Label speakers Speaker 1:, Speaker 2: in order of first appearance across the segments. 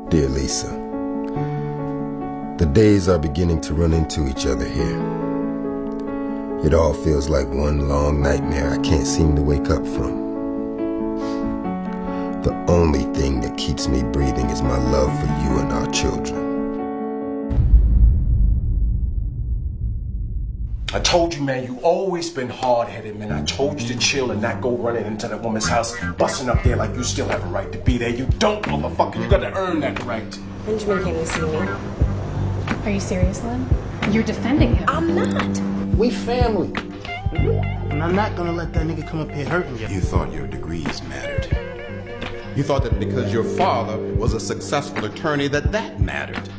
Speaker 1: Dear Lisa, the days are beginning to run into each other here. It all feels like one long nightmare I can't seem to wake up from. The only thing that keeps me breathing is my love for you and our children.
Speaker 2: I told you, man, you always been hard-headed, man. I told you to chill and not go running into that woman's house, busting up there like you still have a right to be there. You don't, motherfucker. You gotta earn that right.
Speaker 3: Benjamin came to see me.
Speaker 4: Are you serious, Lynn? You're defending him.
Speaker 3: I'm not.
Speaker 5: We family. And I'm not gonna let that nigga come up here hurting you.
Speaker 6: You thought your degrees mattered. You thought that because your father was a successful attorney that mattered.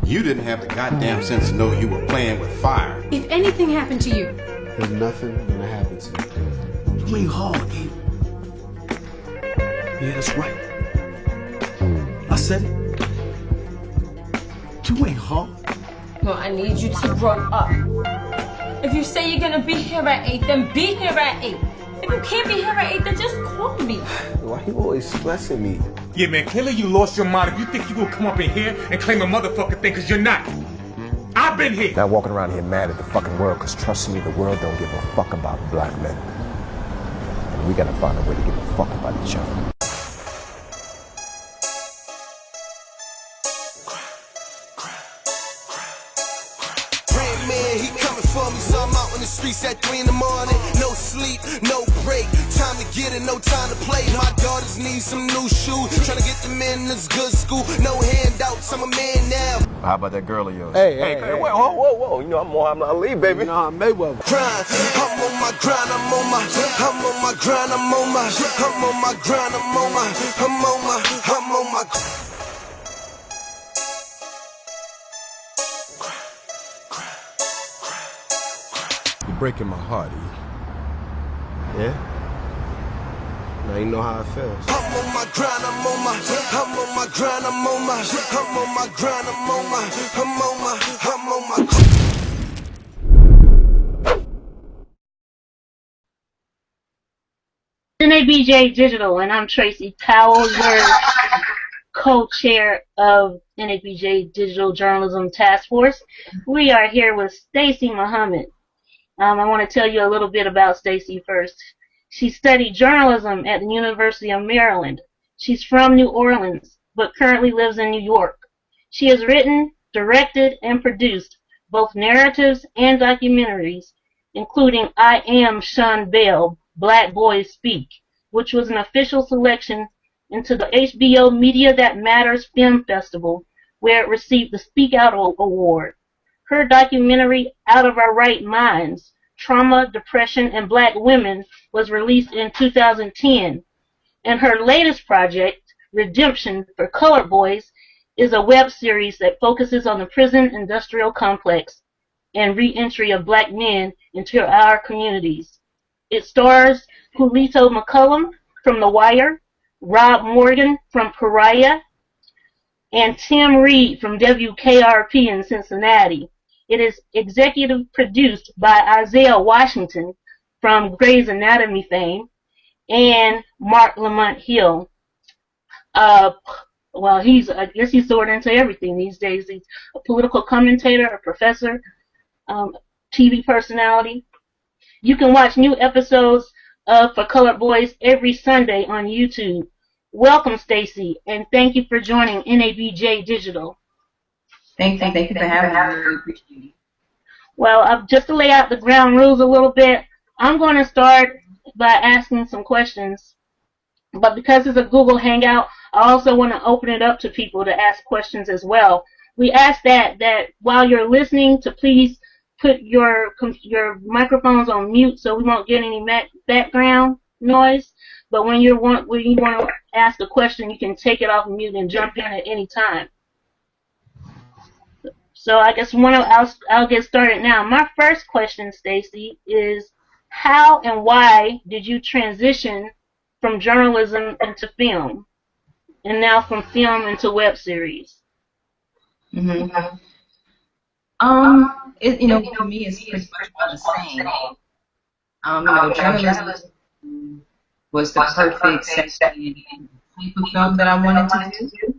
Speaker 6: You didn't have the goddamn sense to know you were playing with fire.
Speaker 4: If anything happened to you,
Speaker 5: There's nothing gonna happen to you. You ain't hard, Gabe. Yeah, that's right. I said it. You ain't hard.
Speaker 3: No, I need you to grow up. If you say you're gonna be here at 8, then be here at 8. If you can't be here at 8, then just call me.
Speaker 5: Why you always stressing me?
Speaker 7: Yeah, man, clearly you lost your mind if you think you gonna come up in here and claim a motherfucking thing, cause you're not. I've been here.
Speaker 8: Not walking around here mad at the fucking world, cause trust me, the world don't give a fuck about black men. And we gotta find a way to give a fuck about each other.
Speaker 9: Man, he coming for me, so I'm out in the streets at 3 in the morning. No sleep, no break, time to get it, no time to play. My daughters need some new shoes, trying to get them in this good school. No handouts, I'm a man now.
Speaker 8: How about that girl of yours?
Speaker 5: Hey,
Speaker 8: Whoa. You know I'm Muhammad Ali, baby.
Speaker 5: You know I'm Mayweather.
Speaker 9: Grind, I'm on my grind, I'm on my grind, I'm on my grind, I'm on my grind, I'm on my.
Speaker 1: You're breaking my heart, E.
Speaker 5: Yeah? Now you know how it feels.
Speaker 9: I'm on my grind, I'm on my grind, I'm on my grind, I'm on my.
Speaker 10: NABJ Digital, and I'm Tracy Powell, your co-chair of NABJ Digital Journalism Task Force. We are here with Stacey Muhammad. I want to tell you a little bit about Stacey first. She studied journalism at the University of Maryland. She's from New Orleans, but currently lives in New York. She has written, directed, and produced both narratives and documentaries, including I Am Sean Bell, Black Boys Speak, which was an official selection into the HBO Media That Matters Film Festival, where it received the Speak Out Award. Her documentary, Out of Our Right Minds, Trauma, Depression, and Black Women, was released in 2010. And her latest project, Redemption for Colored Boys, is a web series that focuses on the prison industrial complex and re-entry of black men into our communities. It stars Julito McCullum from The Wire, Rob Morgan from Pariah, and Tim Reed from WKRP in Cincinnati. It is executive produced by Isaiah Washington from Grey's Anatomy fame and Mark Lamont Hill. Well, I guess he's sort into everything these days. He's a political commentator, a professor, TV personality. You can watch new episodes of For Colored Boys every Sunday on YouTube. Welcome, Stacey, and thank you for joining NABJ Digital.
Speaker 11: Thank you for having me. I really appreciate it.
Speaker 10: Well, just to lay out the ground rules a little bit, I'm going to start by asking some questions. But because it's a Google Hangout, I also want to open it up to people to ask questions as well. We ask that while you're listening to please put your microphones on mute so we won't get any background noise. But when you want to ask a question, you can take it off mute and jump in at any time. So I guess I'll get started now. My first question, Stacey, is how and why did you transition from journalism into film, and now from film into web series?
Speaker 11: Mm-hmm. For me, it's pretty much all the same. Journalism was the perfect section type of film that I wanted to do.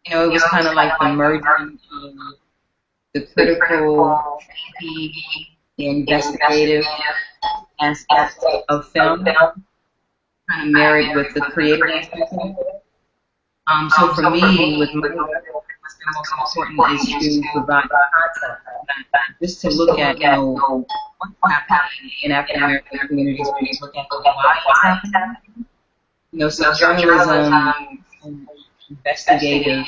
Speaker 11: You know, it was kind of like the merging of the critical, the investigative aspects of film, kind of married with the creative aspects of it. So for me, with my work, what's the most important is to provide content, just to look at, you know, what's happening in African American communities, when you look at why it's happening. You know, so journalism, investigative,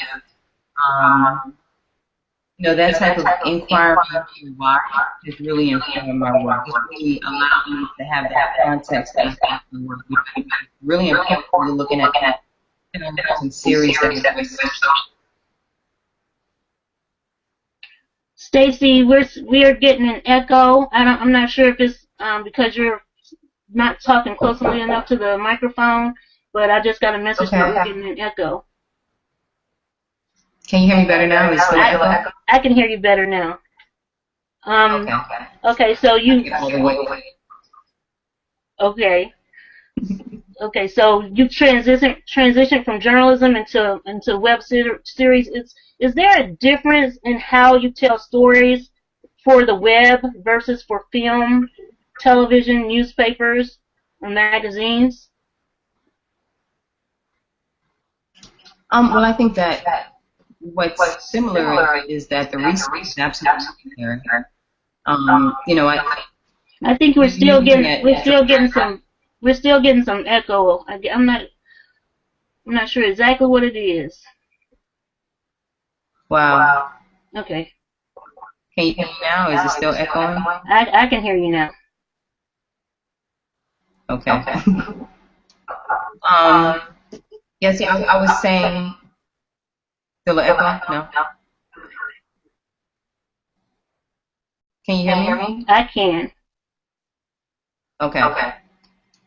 Speaker 11: you know, that type of inquiry into why has really informed my work. It's really allowed me to have that context of the work, which is really important when you're looking at films and series that we
Speaker 10: Stacey, we are getting an echo. I'm not sure if it's because you're not talking closely enough to the microphone, but I just got a message that we're getting an echo.
Speaker 11: Can you hear me better now? Is it echo?
Speaker 10: I can hear you better now. Okay, so you. Okay, so you transitioned from journalism into web series. Is there a difference in how you tell stories for the web versus for film, television, newspapers, or magazines?
Speaker 11: Well, I think that what's similar is that the research is absolutely there. You know,
Speaker 10: I think we're still getting some echo. I'm not sure exactly what it is.
Speaker 11: Wow.
Speaker 10: Okay.
Speaker 11: Can you hear me now? Is it still echoing?
Speaker 10: I can hear you now.
Speaker 11: Okay. Yes, yeah, I was saying. Still an echo? No. Can you hear me?
Speaker 10: I can.
Speaker 11: Okay. I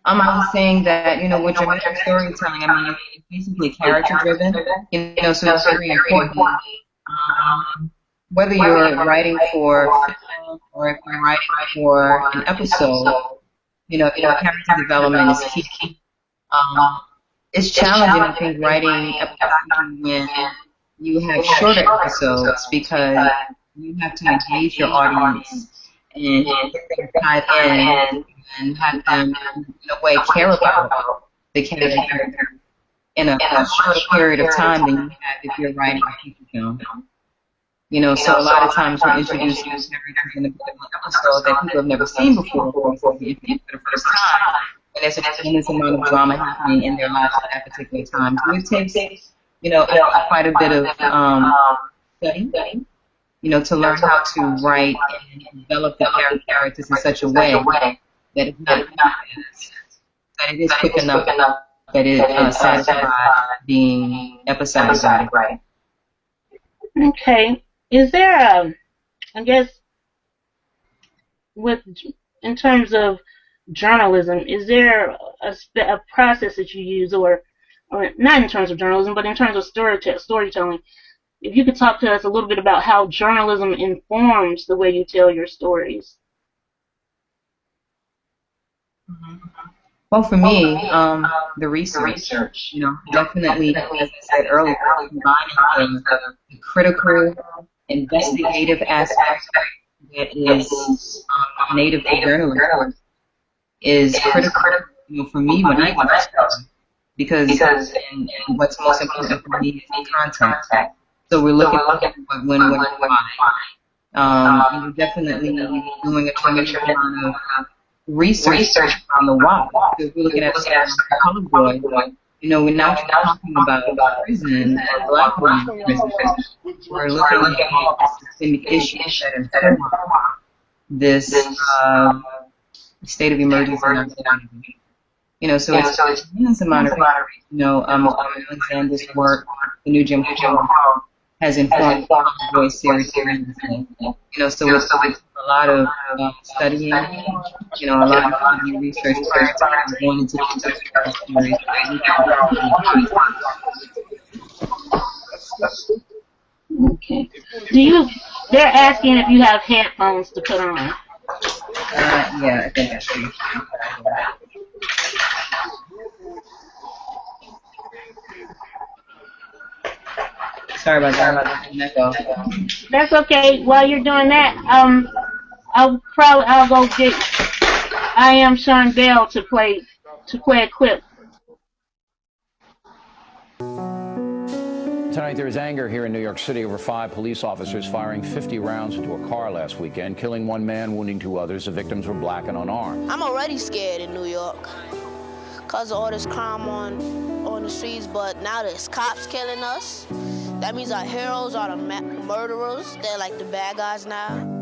Speaker 11: was saying that, you know, with dramatic storytelling, I mean, it's basically character-driven. You know, so it's very important. Whether you're writing for film or if you're writing for an episode, you know, character development is key. It's challenging, I think, writing episodes when you have shorter episodes because you have to engage your audience and get them tied in and have them, in a way, care about the character in a shorter period of time than you have if you're writing a feature film. You know, so a lot of times we're introducing characters in a episode that people have never seen before for the first time. And there's a tremendous amount of drama happening in their lives at that particular time. So it takes, you know, quite a bit of study, you know, to learn how to write and develop the characters in such a way that it's not that it is quick enough that it satisfies being episodic. Right.
Speaker 10: Okay. Is there I guess, in terms of journalism, is there a process that you use, or not in terms of journalism, but in terms of storytelling? If you could talk to us a little bit about how journalism informs the way you tell your stories.
Speaker 11: Well, for me, the research, you know, definitely, as I said earlier, combining the critical, investigative aspect that is native to journalism is critical, you know, for me when I do stuff, because and what's most important for me is content. So we're looking at when, why. And you're definitely doing a tremendous amount of research on the why. So if we're looking at Color Boy, you know, we're not talking about prison or black people in prison. We're looking at systemic issues that inform this state of emergency in our community. You know, so it's a tremendous amount of, you know, Alexander's work, the new Jim Crow, has informed the Voice series tremendously. You know, so it's a lot of studying, you know, a lot of research prior to going into the series.
Speaker 10: Okay. They're asking if you have headphones to put on.
Speaker 11: Yeah, I think that's true. Sorry about that.
Speaker 10: That's okay. While you're doing that, I'll go get I Am Sean Bell to play a clip.
Speaker 12: Tonight, there is anger here in New York City over 5 police officers firing 50 rounds into a car last weekend, killing 1 man, wounding 2 others. The victims were black and unarmed.
Speaker 13: I'm already scared in New York because of all this crime on the streets, but now there's cops killing us. That means our heroes are the murderers. They're like the bad guys now.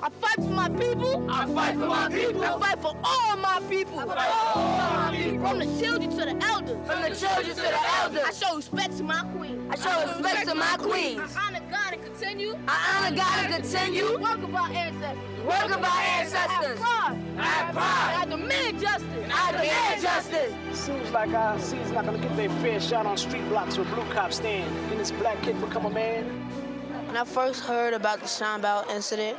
Speaker 13: I fight for my people. I fight for my people. I fight for all my people. I fight for all my people. From the children to the elders. From the children to the elders. I show respect to my queen. I show respect to my queens. I honor God and continue. I honor God and continue. Work of our ancestors. Work of our ancestors. I have pride. I demand justice. I demand justice.
Speaker 14: Seems like our seeds not gonna get their fair shot on street blocks where blue cops stand. Can this black kid become a man?
Speaker 13: When I first heard about the Sean Bell incident,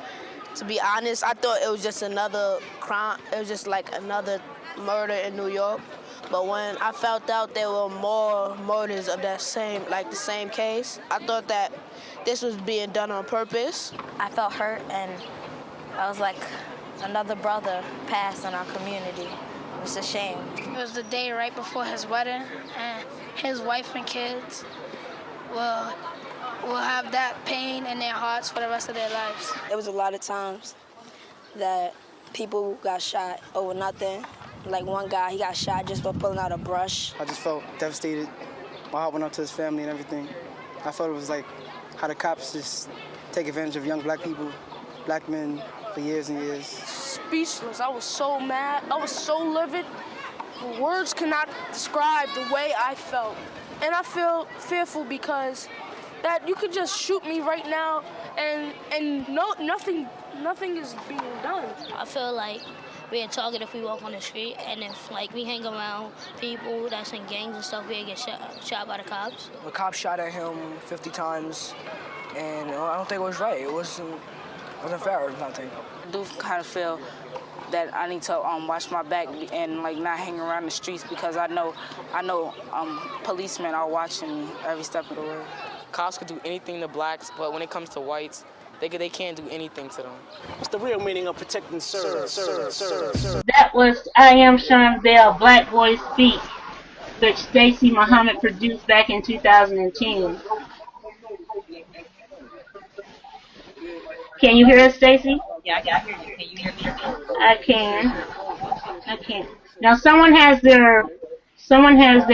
Speaker 13: to be honest, I thought it was just another crime. It was just like another murder in New York. But when I found out there were more murders of the same case, I thought that this was being done on purpose.
Speaker 15: I felt hurt, and I was like, another brother passed in our community. It was a shame.
Speaker 16: It was the day right before his wedding, and his wife and kids will have that pain in their hearts for the rest of their lives.
Speaker 13: There was a lot of times that people got shot over nothing. Like one guy, he got shot just by pulling out a brush.
Speaker 14: I just felt devastated. My heart went out to his family and everything. I felt it was like how the cops just take advantage of young black people, black men, for years and years.
Speaker 16: Speechless. I was so mad. I was so livid. Words cannot describe the way I felt. And I feel fearful because that you could just shoot me right now and nothing is being done.
Speaker 15: I feel like we're talking if we walk on the street, and if like we hang around people that's in gangs and stuff, we get shot by the cops.
Speaker 17: The cops shot at him 50 times, and I don't think it was right. It wasn't fair or nothing.
Speaker 18: I do kind of feel that I need to watch my back and like not hang around the streets because I know policemen are watching me every step of the way.
Speaker 19: Cops could do anything to blacks, but when it comes to whites, they can't do anything to them.
Speaker 14: What's the real meaning of protecting sir?
Speaker 10: That was I Am Sean Bell, Black Boys Speak, which Stacey Muhammad produced back in 2010. Can you hear us, Stacey?
Speaker 11: Yeah, I can hear you. Can you hear me?
Speaker 10: I can. Now someone has their somebody has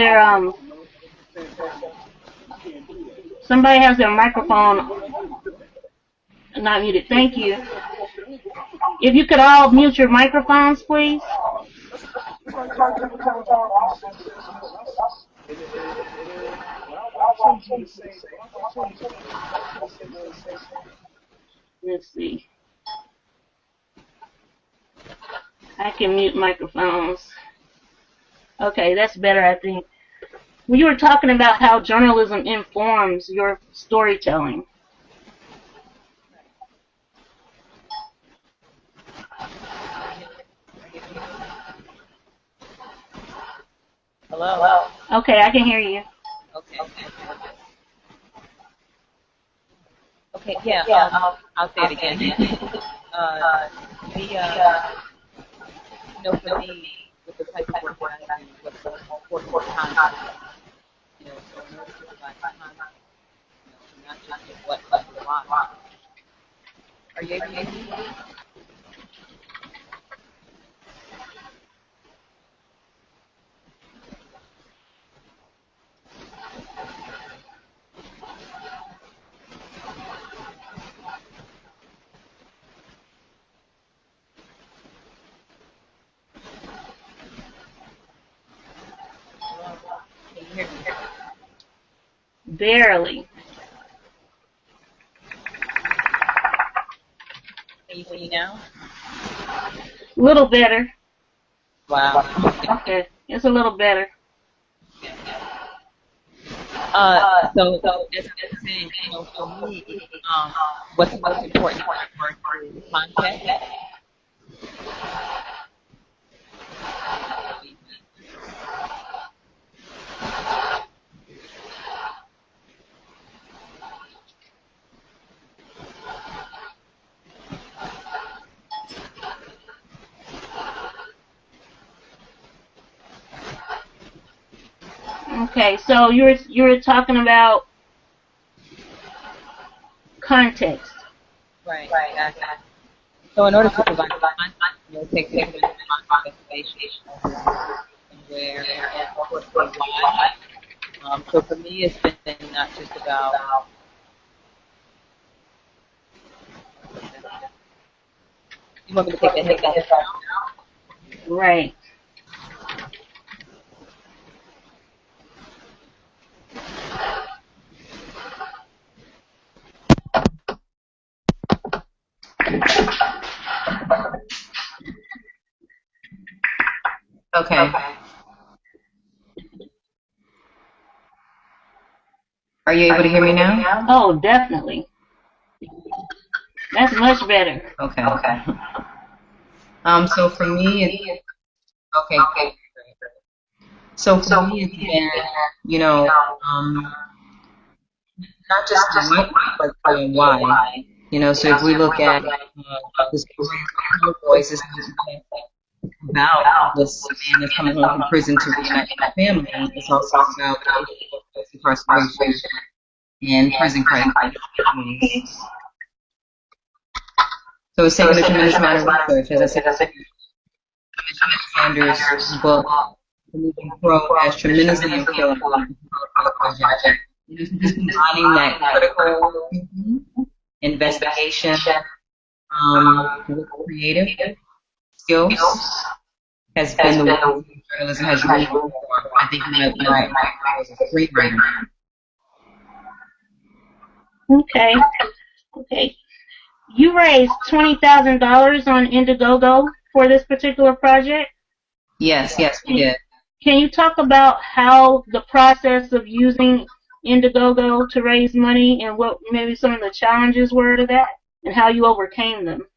Speaker 10: their microphone not muted. Thank you. If you could all mute your microphones, please. Let's see. I can mute microphones. Okay, that's better, I think. We were talking about how journalism informs your storytelling.
Speaker 11: Hello?
Speaker 10: Okay, I can hear you.
Speaker 11: Okay, yeah, I'll say it again. For me, with the type of work I do, with the four times, so noticeable by time, not just what, but why. Are you able to hear me?
Speaker 10: Barely.
Speaker 11: Can you hear me now?
Speaker 10: A little better.
Speaker 11: Wow.
Speaker 10: Okay, it's a little better.
Speaker 11: So as I was saying, for me, what's the most important part for content?
Speaker 10: Okay, so you were talking about context.
Speaker 11: Right. So in order to provide content, it takes into account information where and why. So for me, it's been not just about you want me to take the hit that
Speaker 10: Right.
Speaker 11: Okay. Are you able to hear me now?
Speaker 10: Oh, definitely. That's much better.
Speaker 11: Okay. So for me, it's okay. So for me, it's been, not just the what, but the why. So if we look at the story of Voice, it's about this man that's coming home from prison to reunite with the family. It's also about incarceration and prison crisis. So it's taken a tremendous amount of research. As I said, Sanders' book, The Moving Pro, has tremendously influenced the project. Just combining that critical investigation with creative skills has been the way journalism has really moved forward. I think my was a great writer.
Speaker 10: Okay. You raised $20,000 on Indiegogo for this particular project?
Speaker 11: Yes, we did.
Speaker 10: Can you talk about how the process of using Indiegogo to raise money and what maybe some of the challenges were to that and how you overcame them?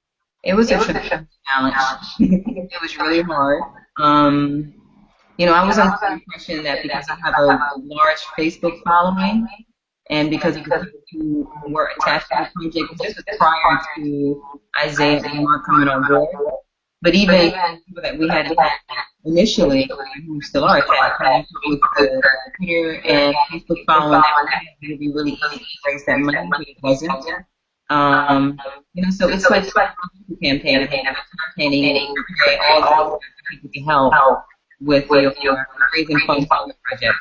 Speaker 11: It was a tremendous challenge. It was really hard. I was under the impression that because I have a large Facebook following and because of the people who were attached to the project, this was prior to Isaiah and Mark coming on board. But even people that we had initially, who still are attached, with the Twitter and Facebook following, it would be really easy to raise that money, but it wasn't. So it's like a campaign, campaigning all people to help with raising funds for the project.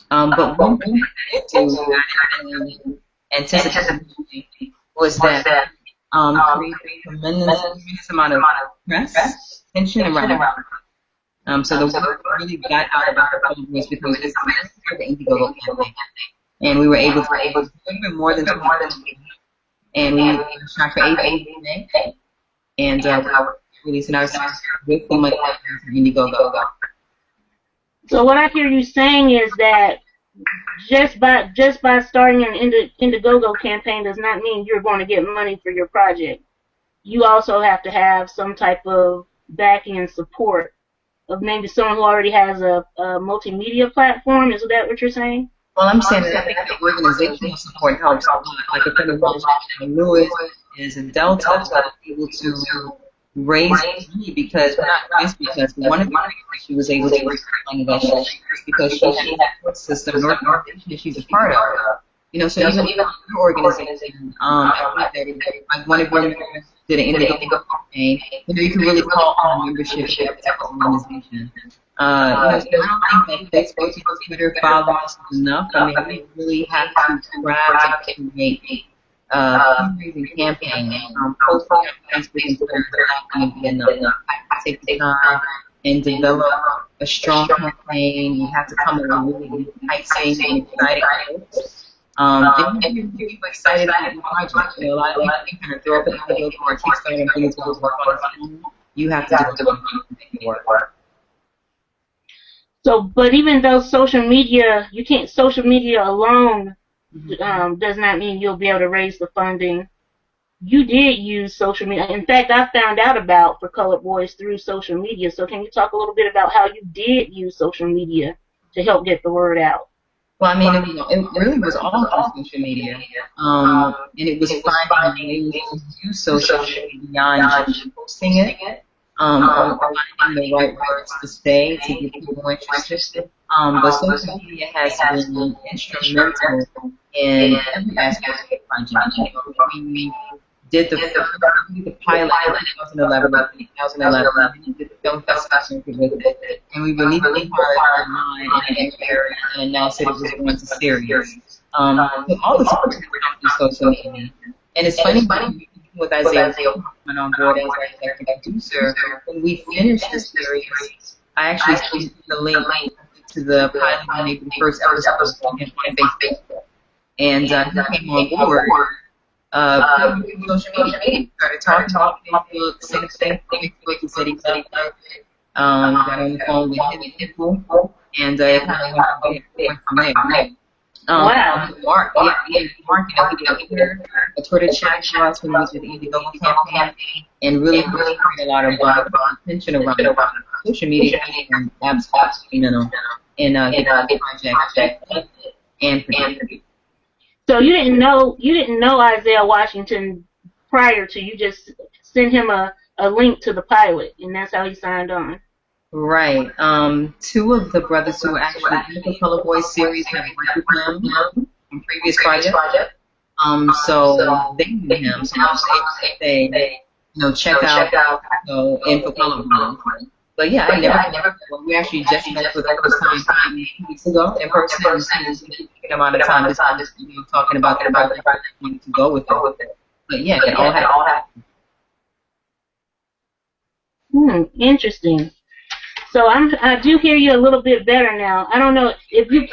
Speaker 11: But one thing I did do that I didn't anticipate was that created a tremendous amount of press attention around it. So the word really got out about the public was because it was the Indiegogo campaign, and we were able to even more than 20 and we shot for 8 days and releasing our series with the money from Indiegogo.
Speaker 10: So what I hear you saying is that just by starting an Indiegogo campaign does not mean you're going to get money for your project. You also have to have some type of backing and support of maybe someone who already has a multimedia platform. Is that what you're saying?
Speaker 11: Well, I'm saying that I think the organizational support helps a lot. Like if anyone Lewis is in Delta, able to raise money because, not just because, one of the reasons she was able to raise money that she was because she had that support system and organization that she's a part of. So even your organization, like one of your members did an Indiegogo campaign, you can really call on membership of that organization. So I don't think that Facebook and Twitter followers is enough. I mean, we really have to strive to create fundraising campaigns. Posting on Facebook and Twitter is not going to be enough. You have to take the time and develop a strong campaign. You have to come up with really enticing and exciting quotes. And you get people excited about your project. A lot of people kind of throw up an Indiegogo or Kickstarter and things to work on. You have to do the work.
Speaker 10: So, but even though social media alone does not mean you'll be able to raise the funding. You did use social media. In fact, I found out about For Colored Boys through social media. So can you talk a little bit about how you did use social media to help get the word out?
Speaker 11: Well, I mean, it really was all on social media. And it was finding ways to use social media beyond just posting it. or finding the right words to say to get people interested. But social media has been instrumental in every aspect of the project. You know, we did the pilot in 2011, and did the film festival circuit with it, and we released it hard online in January and announced that it was going to series. So all the support has come through social media. And it's funny with Isaiah coming on board as our executive producer, when we finished the series, I actually sent the link to the pilot when they did the first episode on Facebook. And he came on board. Social media, started talking about Facebook, sent a thing to Facebook, he said he got on the phone with him and people, and it kind of went from there.
Speaker 10: Wow.
Speaker 11: Mark, you know, he did a Twitter chat for us when he was with the Indiegogo campaign, and really created a lot of attention around social media and absolutely, you know, and getting the project and produced.
Speaker 10: So you didn't know Isaiah Washington prior to, you just sent him a link to the pilot, and that's how he signed on.
Speaker 11: Right. Two of the brothers who were actually in the Color Boys series have worked with him from previous projects. So they knew him. So they check out, Info Color Boys. But yeah, I never. We actually just met for the first time 2 weeks ago in person. It was a amount of time just talking about the project I wanted to go with it. But yeah, it all happened.
Speaker 10: Interesting. So I do hear you a little bit better now. I don't know if you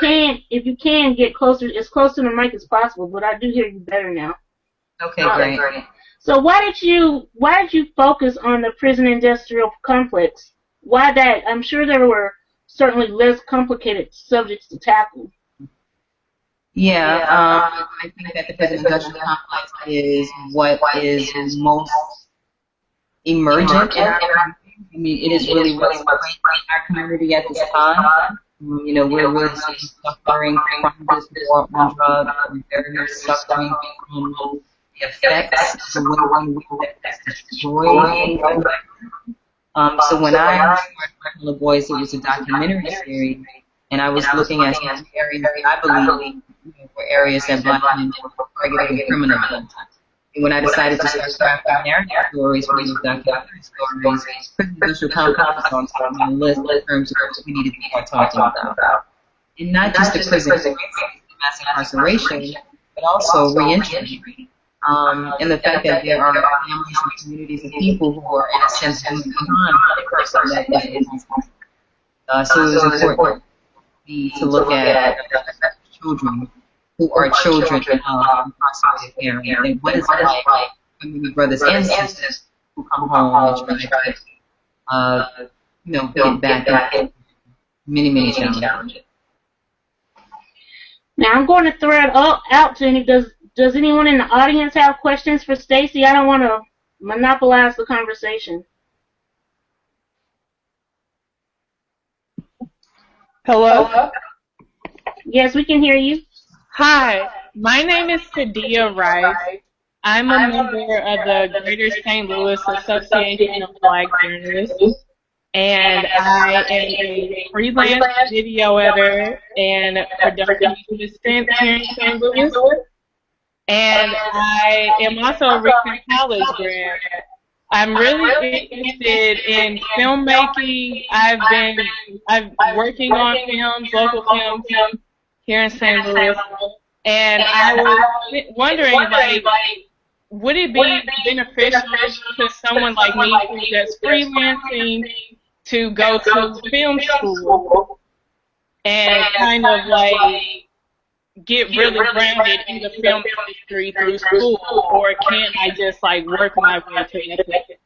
Speaker 10: can get closer, as close to the mic as possible, but I do hear you better now.
Speaker 11: Okay, great.
Speaker 10: So why did you focus on the prison industrial complex? Why that? I'm sure there were certainly less complicated subjects to tackle.
Speaker 11: Yeah, I think that the prison industrial complex is what is most emergent in our community. I mean, it is really what's in our community at this time. You know, we're really suffering from this war on drugs. We're very suffering from the effects of the way that's destroying. So when I started Color Boys, it was a documentary series, and I was looking at some areas that I believe were areas that Black men were targeted and criminalized. And when I decided to start crafting narrative stories for these documentary stories, prison industrial complex was on my list in terms of what we needed to start talking about. And not just the prison, mass incarceration, but also reentry. And the fact that there are families and communities of people who are, in a sense, behind the person that is. So it was important to look at children who are children of incarcerated parents, and what is it like when the brothers and sisters who come home and try to, get back in many challenges.
Speaker 10: Now I'm going to throw it out to any. Does anyone in the audience have questions for Stacey? I don't want to monopolize the conversation.
Speaker 20: Hello?
Speaker 10: Yes, we can hear you.
Speaker 20: Hi, my name is Sadia Rice. I'm a member of the Greater St. Louis Association of Black Journalists, and I am a freelance video editor and production assistant here in St. Louis. And I am also a recent college grad. I'm really interested in filmmaking. I'm working on films, local films here in St. Louis. And I was wondering, would it be beneficial to someone like me who's just freelancing to go to film school and kind of get really grounded in the film industry through school, or can I just work my way to it?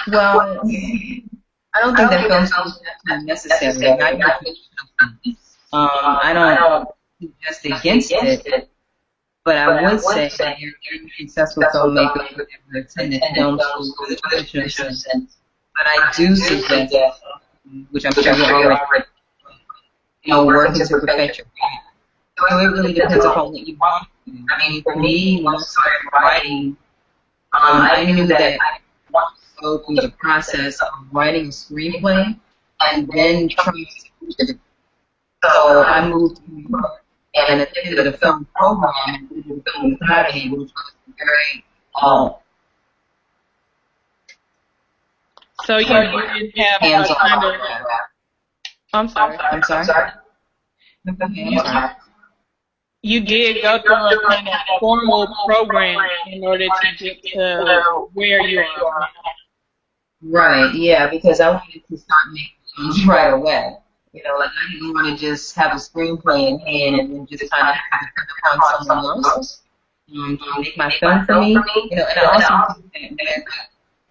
Speaker 11: Well, I don't think that film school is necessary. I don't suggest against it, but I would say that you're a successful filmmaker who never attended film school for the traditional sense. But I do suggest, which I'm sure you're already working to perfect your craft. So it really depends upon what you want to do. I mean, for me, when I started writing I knew that I wanted to go through the process of writing a screenplay and then trying to shoot it. So I moved to New York and attended a film program at the Film Academy, which was very
Speaker 20: So you didn't have a
Speaker 11: hands-on
Speaker 20: kind of.
Speaker 11: program.
Speaker 20: I'm sorry.
Speaker 11: I'm sorry.
Speaker 20: You did go through a kind of formal program in order to get to where you are now.
Speaker 11: Right, yeah, because I wanted to start making films right away. You know, like I didn't want to just have a screenplay in hand and then just kind of have to depend upon someone else to make my film for me. You know, and I also think that with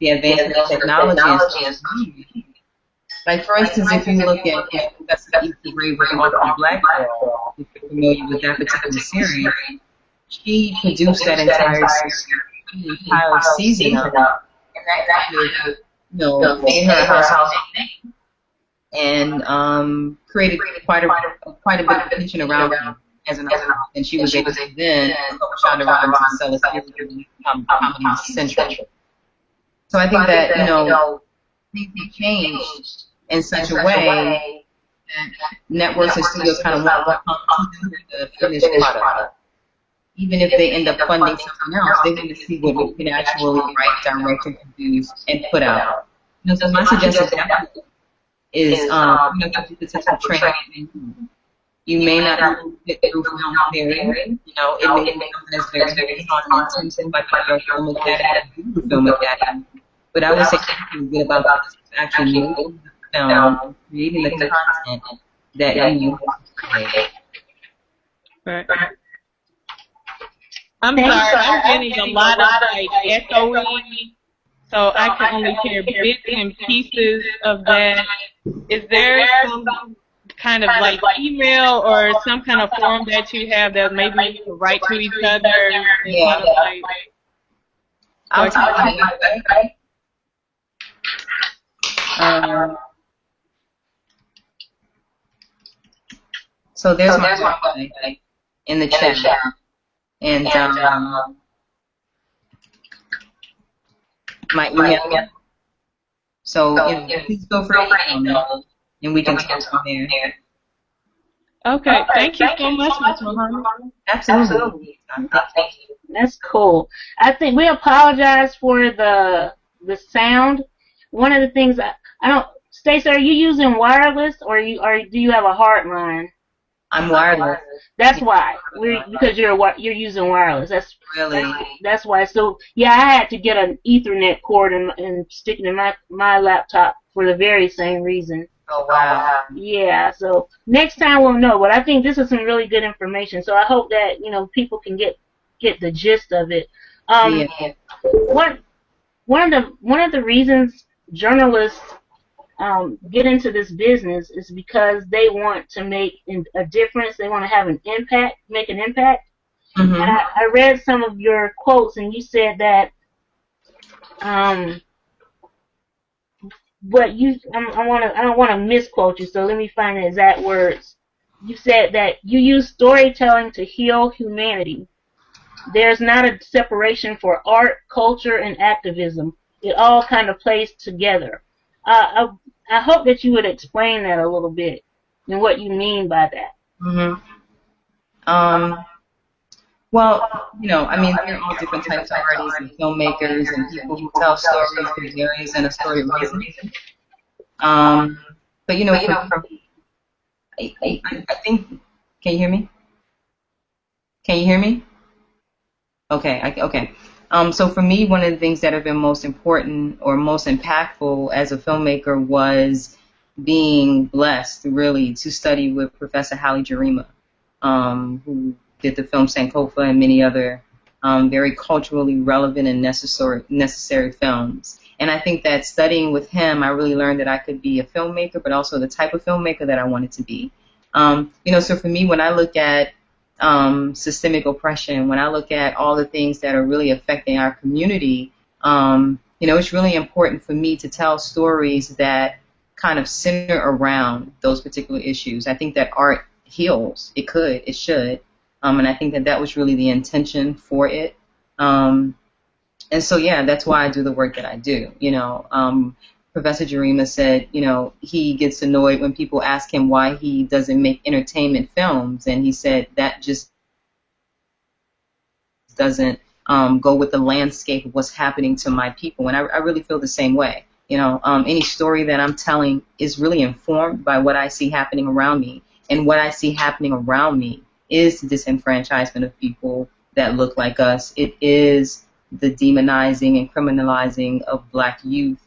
Speaker 11: the advancement of technology and stuff, like for instance, if you look at Professor E.T. Raver on the Black Girl, if you're familiar with that particular series, she produced that entire season of it, and that kind of, made her a household name and created quite a bit of attention around her as an artist. And she was able to then Shonda Rhimes and sell a series of Comedy Central. So I think that things have changed in such a way that networks and studios kind of want to do the finished product. Even if they end up funding something else, they want to see what you can actually write, direct, and produce, and put out. So my suggestion is, do the type of training. You may not get through film theory. It may be something that's very on intensive, like your film academy, film academy. But I would say something good about actually making the film, creating the content that you want to create.
Speaker 20: Right. I'm sorry, I'm getting a lot of echoing, so I can only hear bits and pieces of that. Is there some kind of email or some kind of form that you have that maybe you can write to each other?
Speaker 11: Yeah. I'll tell you that. So there's my website in the chat. And my email. So please feel free to email me, and we can talk from there.
Speaker 20: Okay, thank you so much, Ms. Muhammad.
Speaker 11: Absolutely.
Speaker 10: That's cool. I think we apologize for the sound. One of the things I don't. Stacey, are you using wireless or do you have a hard line?
Speaker 11: I'm wireless.
Speaker 10: That's why. Because you're using wireless. That's why. So yeah, I had to get an Ethernet cord and stick it in my laptop for the very same reason.
Speaker 11: Oh wow.
Speaker 10: Yeah. So next time we'll know. But I think this is some really good information. So I hope that people can get the gist of it. One of the reasons journalists get into this business is because they want to make a difference. They want to have an impact, make an impact. Mm-hmm. And I read some of your quotes, and you said that I don't want to misquote you, so let me find the exact words. You said that you use storytelling to heal humanity. There's not a separation for art, culture, and activism. It all kind of plays together. I hope that you would explain that a little bit and what you mean by that.
Speaker 11: Mm-hmm. Well, I mean, there are all different types of artists and filmmakers and people who tell stories for various and a story reason. But for me, I think. Can you hear me? Can you hear me? Okay. Okay. So for me, one of the things that have been most important or most impactful as a filmmaker was being blessed, really, to study with Professor Halle Jarima, who did the film Sankofa and many other very culturally relevant and necessary films. And I think that studying with him, I really learned that I could be a filmmaker, but also the type of filmmaker that I wanted to be. So for me, when I look at systemic oppression, when I look at all the things that are really affecting our community, it's really important for me to tell stories that kind of center around those particular issues. I think that art heals. It could. It should. And I think that was really the intention for it. And so, yeah, that's why I do the work that I do. Professor Jarima said, he gets annoyed when people ask him why he doesn't make entertainment films. And he said that just doesn't go with the landscape of what's happening to my people. And I really feel the same way. Any story that I'm telling is really informed by what I see happening around me. And what I see happening around me is the disenfranchisement of people that look like us. It is the demonizing and criminalizing of black youth,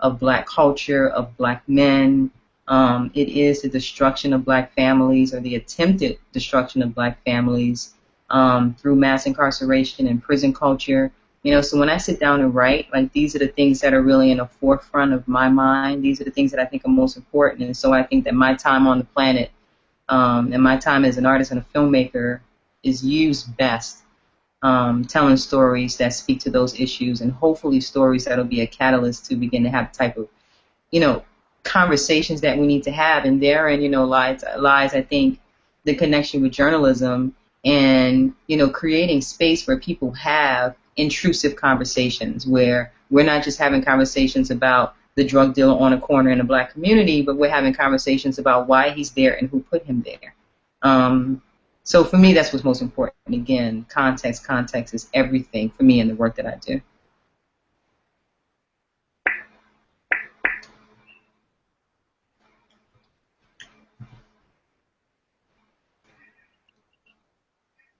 Speaker 11: of black culture, of black men. It is the destruction of black families, or the attempted destruction of black families through mass incarceration and prison culture. So when I sit down and write, like, these are the things that are really in the forefront of my mind. These are the things that I think are most important. And so I think that my time on the planet and my time as an artist and a filmmaker is used best telling stories that speak to those issues, and hopefully stories that will be a catalyst to begin to have the type of, conversations that we need to have. And therein, lies, I think, the connection with journalism and, creating space where people have intrusive conversations, where we're not just having conversations about the drug dealer on a corner in a black community, but we're having conversations about why he's there and who put him there. So for me, that's what's most important. Again, context. Context is everything for me in the work that I do.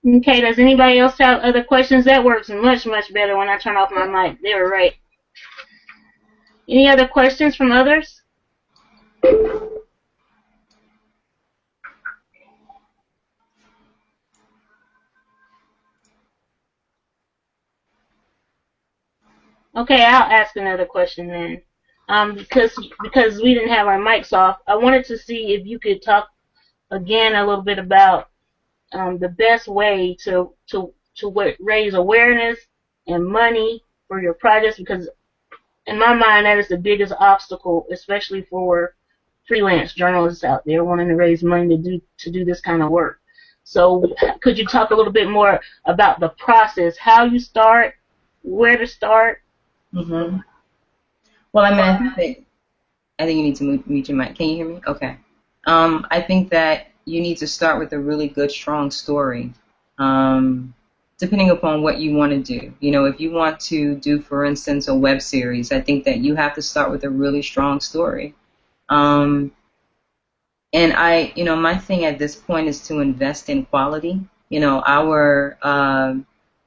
Speaker 10: Okay, does anybody else have other questions? That works much, much better when I turn off my mic. They were right. Any other questions from others? Okay, I'll ask another question then. Because we didn't have our mics off, I wanted to see if you could talk again a little bit about the best way to raise awareness and money for your projects, because in my mind that is the biggest obstacle, especially for freelance journalists out there wanting to raise money to do this kind of work. So could you talk a little bit more about the process, how you start, where to start?
Speaker 11: Mm-hmm. Well, I think you need to mute your mic. Can you hear me? Okay. I think that you need to start with a really good, strong story, depending upon what you want to do. If you want to do, for instance, a web series, I think that you have to start with a really strong story. And my thing at this point is to invest in quality. Our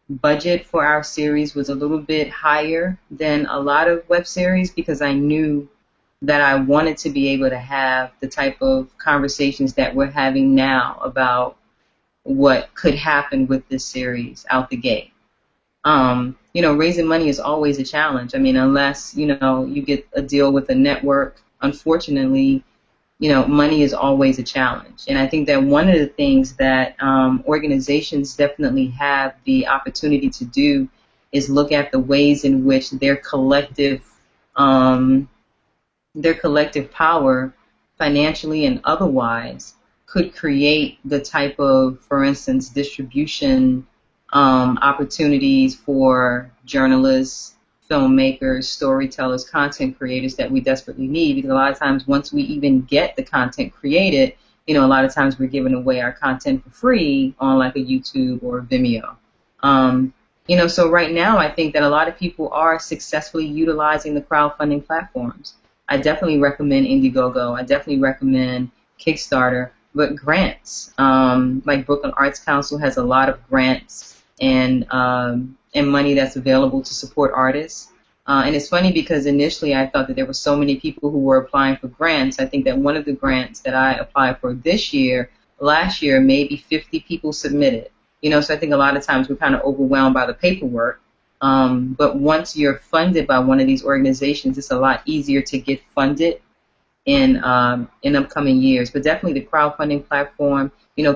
Speaker 11: budget for our series was a little bit higher than a lot of web series, because I knew that I wanted to be able to have the type of conversations that we're having now about what could happen with this series out the gate. Raising money is always a challenge. Unless, you get a deal with a network, unfortunately, money is always a challenge. And I think that one of the things that organizations definitely have the opportunity to do is look at the ways in which their collective power, financially and otherwise, could create the type of, for instance, distribution opportunities for journalists, filmmakers, storytellers, content creators that we desperately need. Because a lot of times, once we even get the content created, a lot of times we're giving away our content for free on like a YouTube or Vimeo. So right now, I think that a lot of people are successfully utilizing the crowdfunding platforms. I definitely recommend Indiegogo. I definitely recommend Kickstarter. But grants, like Brooklyn Arts Council has a lot of grants and money that's available to support artists. And it's funny because initially I thought that there were so many people who were applying for grants. I think that one of the grants that I applied for this year, last year, maybe 50 people submitted. So I think a lot of times we're kind of overwhelmed by the paperwork. But once you're funded by one of these organizations, it's a lot easier to get funded in upcoming years. But definitely the crowdfunding platform,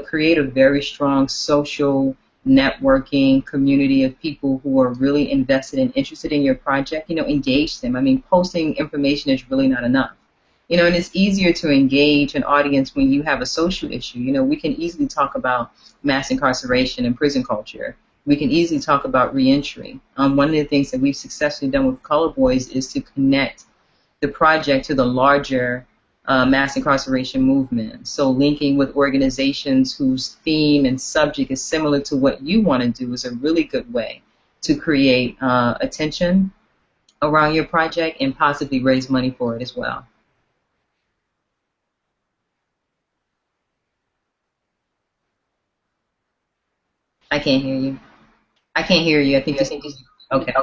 Speaker 11: create a very strong social networking community of people who are really invested and interested in your project. Engage them. Posting information is really not enough. And it's easier to engage an audience when you have a social issue. We can easily talk about mass incarceration and prison culture. we can easily talk about reentry. One of the things that we've successfully done with Color Boys is to connect the project to the larger mass incarceration movement. So linking with organizations whose theme and subject is similar to what you want to do is a really good way to create attention around your project and possibly raise money for it as well. I can't hear you. I can't hear you. I think this is okay.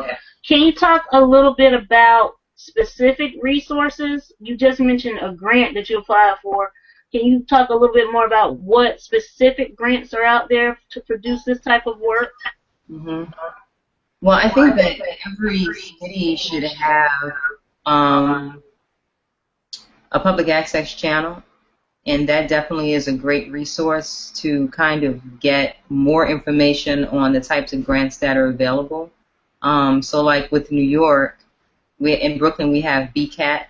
Speaker 10: Can you talk a little bit about specific resources? You just mentioned a grant that you applied for. Can you talk a little bit more about what specific grants are out there to produce this type of work?
Speaker 11: Mm-hmm. Well, I think that every city should have a public access channel, and that definitely is a great resource to kind of get more information on the types of grants that are available. So like with New York, in Brooklyn we have BCAT,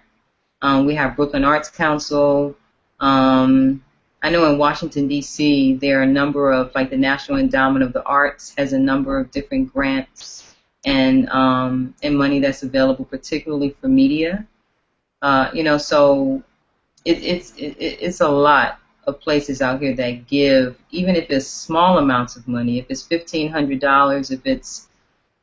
Speaker 11: we have Brooklyn Arts Council. I know in Washington, D.C., there are a number of, like the National Endowment of the Arts has a number of different grants and money that's available, particularly for media. So it's a lot of places out here that give, even if it's small amounts of money, if it's $1,500, if it's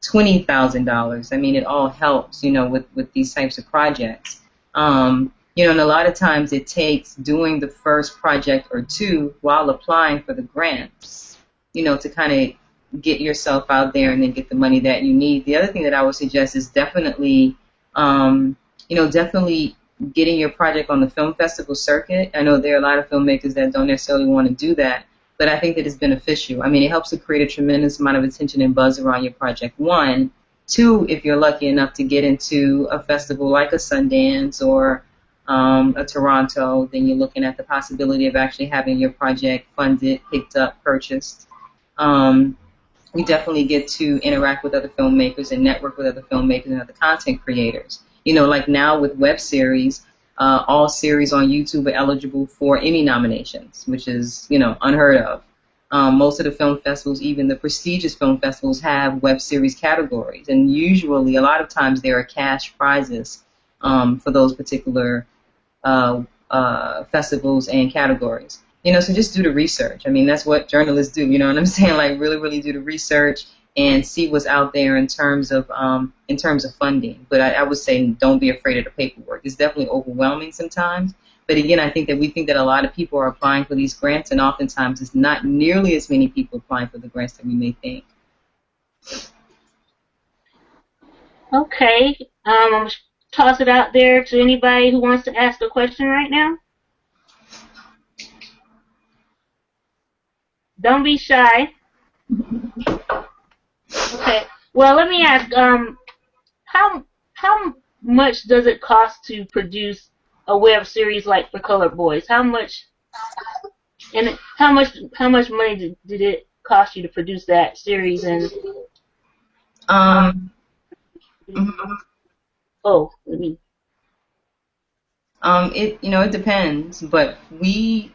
Speaker 11: $20,000. I mean, it all helps, with these types of projects. And a lot of times it takes doing the first project or two while applying for the grants, to kind of get yourself out there and then get the money that you need. The other thing that I would suggest is definitely, definitely getting your project on the film festival circuit. I know there are a lot of filmmakers that don't necessarily want to do that, but I think that it's beneficial. I mean, it helps to create a tremendous amount of attention and buzz around your project, one. Two, if you're lucky enough to get into a festival like a Sundance or a Toronto, then you're looking at the possibility of actually having your project funded, picked up, purchased. We definitely get to interact with other filmmakers and network with other filmmakers and other content creators. Like now with web series, all series on YouTube are eligible for Emmy nominations, which is, unheard of. Most of the film festivals, even the prestigious film festivals, have web series categories, and usually, a lot of times, there are cash prizes for those particular festivals and categories. So just do the research. I mean, that's what journalists do. You know what I'm saying? Like, really, really do the research and see what's out there in terms of funding. But I would say don't be afraid of the paperwork. It's definitely overwhelming sometimes. But again, I think that we think that a lot of people are applying for these grants, and oftentimes it's not nearly as many people applying for the grants that we may think.
Speaker 10: Okay. I'm going to toss it out there to anybody who wants to ask a question right now. Don't be shy. Okay. Well, let me ask, how much does it cost to produce a web series like The Colored Boys? How much money did it cost you to produce that series? And
Speaker 11: it depends, but we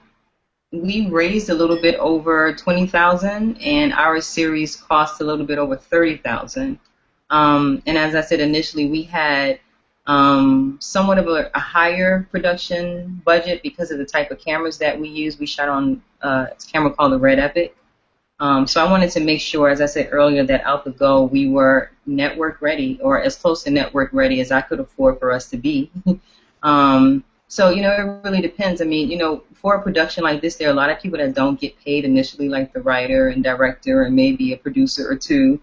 Speaker 11: raised a little bit over $20,000, and our series cost a little bit over $30,000. And as I said initially, we had somewhat of a higher production budget because of the type of cameras that we use. We shot on a camera called the Red Epic. So I wanted to make sure, as I said earlier, that out the go we were network ready, or as close to network ready as I could afford for us to be. So, it really depends. I mean, for a production like this, there are a lot of people that don't get paid initially, like the writer and director and maybe a producer or two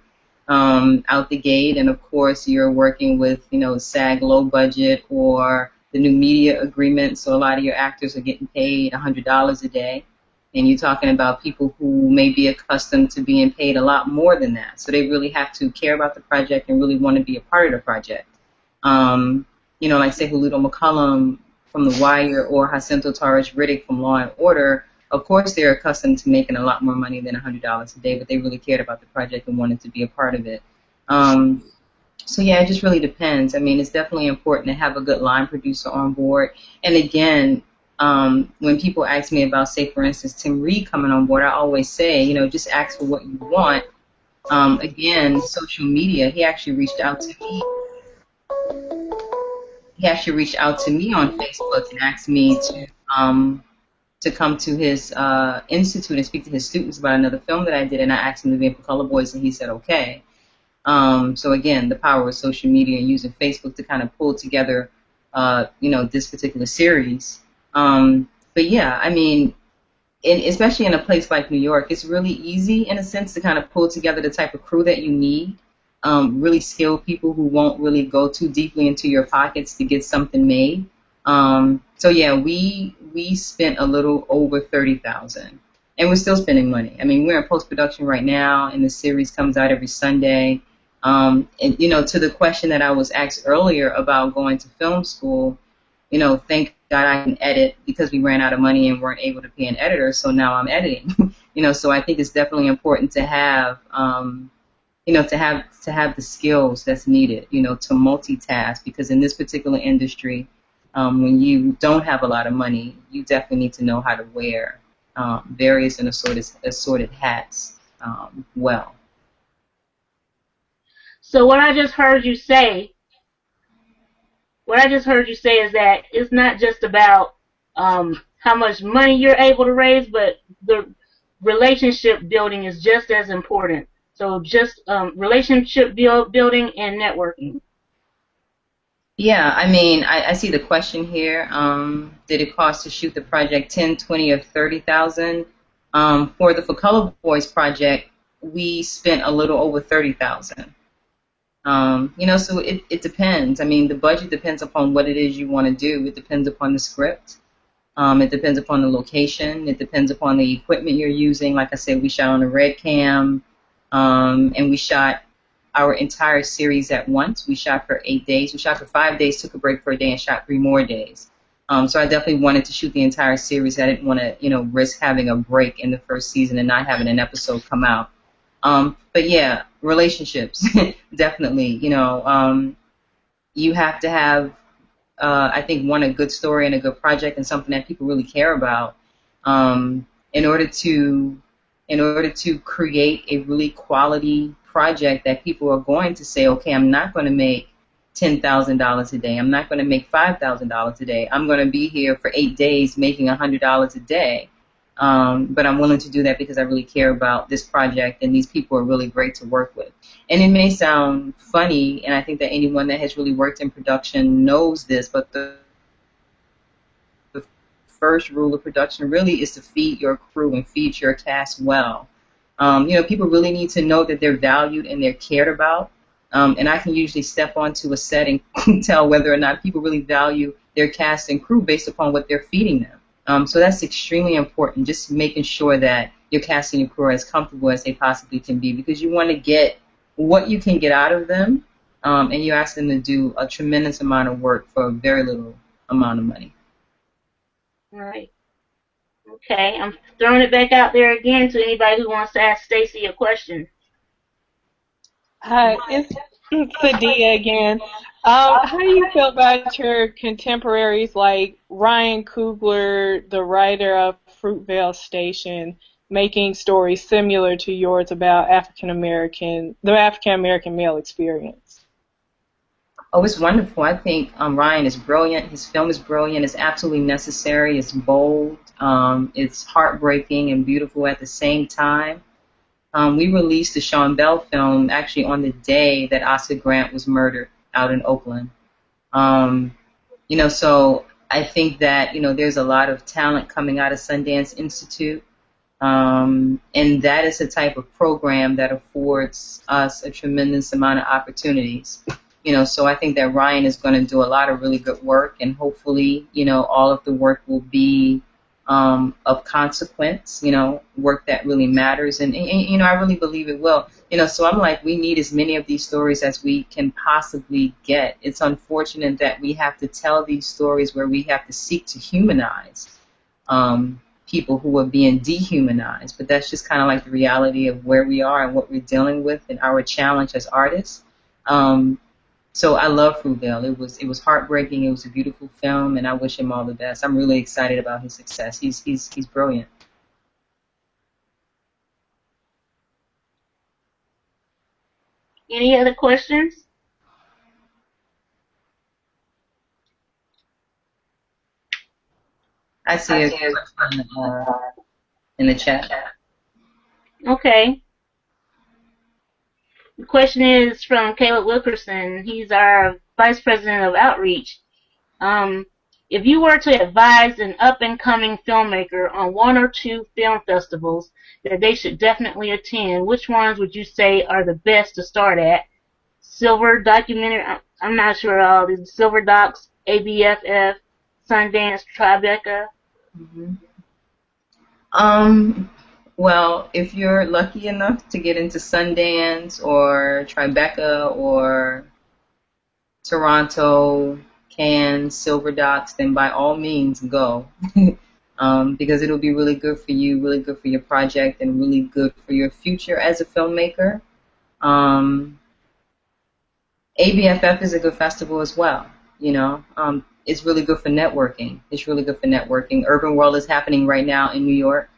Speaker 11: out the gate. And, of course, you're working with, SAG low budget or the new media agreement. So a lot of your actors are getting paid $100 a day. And you're talking about people who may be accustomed to being paid a lot more than that. So they really have to care about the project and really want to be a part of the project. Like, say, Huluto McCollum from The Wire or Jacinto Torres Riddick from Law & Order, of course they're accustomed to making a lot more money than $100 a day, but they really cared about the project and wanted to be a part of it. So, yeah, it just really depends. I mean, it's definitely important to have a good line producer on board. And, again, when people ask me about, say, for instance, Tim Reed coming on board, I always say, just ask for what you want. Again, social media. He actually reached out to me. He actually reached out to me on Facebook and asked me to come to his institute and speak to his students about another film that I did, and I asked him to be in for Color Boys, and he said okay. So again, the power of social media and using Facebook to kind of pull together, this particular series. But yeah, I mean, especially in a place like New York, it's really easy in a sense to kind of pull together the type of crew that you need. Really skilled people who won't really go too deeply into your pockets to get something made. So yeah, we spent a little over $30,000, and we're still spending money. I mean, we're in post-production right now, and the series comes out every Sunday. And to the question that I was asked earlier about going to film school, thank God I can edit because we ran out of money and weren't able to pay an editor, so now I'm editing. So I think it's definitely important to have, to have the skills that's needed, to multitask, because in this particular industry, when you don't have a lot of money, you definitely need to know how to wear various and assorted hats well.
Speaker 10: So what I just heard you say is that it's not just about how much money you're able to raise, but the relationship building is just as important. So just relationship building and networking.
Speaker 11: Yeah, I mean, I see the question here. Did it cost to shoot the project 10, 20, or 30,000? For the For Color Boys project, we spent a little over 30,000. So it depends. I mean, the budget depends upon what it is you want to do. It depends upon the script. It depends upon the location. It depends upon the equipment you're using. Like I said, we shot on a Red Cam, and we shot our entire series at once. We shot for 8 days. We shot for 5 days, took a break for a day, and shot 3 more days. So I definitely wanted to shoot the entire series. I didn't want to, risk having a break in the first season and not having an episode come out. But yeah, relationships, definitely. You have to have, I think, a good story and a good project and something that people really care about, in order to create a really quality project that people are going to say, okay, I'm not going to make $10,000 a day. I'm not going to make $5,000 a day. I'm going to be here for 8 days making $100 a day. But I'm willing to do that because I really care about this project, and these people are really great to work with. And it may sound funny, and I think that anyone that has really worked in production knows this, but the first rule of production really is to feed your crew and feed your cast well. People really need to know that they're valued and they're cared about. And I can usually step onto a set and tell whether or not people really value their cast and crew based upon what they're feeding them. So that's extremely important, just making sure that your cast and your crew are as comfortable as they possibly can be, because you want to get what you can get out of them, and you ask them to do a tremendous amount of work for a very little amount of money.
Speaker 10: All right. Okay, I'm throwing it back out there again to anybody who wants to ask Stacey a question.
Speaker 20: Hi, it's Sadia again. How do you feel about your contemporaries like Ryan Coogler, the writer of Fruitvale Station, making stories similar to yours about the African American male experience?
Speaker 11: Oh, it's wonderful. I think Ryan is brilliant. His film is brilliant. It's absolutely necessary. It's bold. It's heartbreaking and beautiful at the same time. We released the Sean Bell film actually on the day that Oscar Grant was murdered out in Oakland. So I think that, there's a lot of talent coming out of Sundance Institute. And that is the type of program that affords us a tremendous amount of opportunities. So I think that Ryan is going to do a lot of really good work, and hopefully, all of the work will be of consequence, work that really matters. And I really believe it will. So I'm like, we need as many of these stories as we can possibly get. It's unfortunate that we have to tell these stories where we have to seek to humanize people who are being dehumanized. But that's just kind of like the reality of where we are and what we're dealing with and our challenge as artists. So I love Fruitvale. It was heartbreaking. It was a beautiful film, and I wish him all the best. I'm really excited about his success. He's brilliant.
Speaker 10: Any other questions?
Speaker 11: I see a question in the chat.
Speaker 10: Okay. The question is from Caleb Wilkerson. He's our Vice President of Outreach. If you were to advise an up-and-coming filmmaker on one or two film festivals that they should definitely attend, which ones would you say are the best to start at? Silver Documentary, I'm not sure all these, Silver Docs, ABFF, Sundance, Tribeca.
Speaker 11: Well, if you're lucky enough to get into Sundance or Tribeca or Toronto, Cannes, Silver Docs, then by all means go. Because it'll be really good for you, really good for your project, and really good for your future as a filmmaker. ABFF is a good festival as well, you know. It's really good for networking. Urban World is happening right now in New York.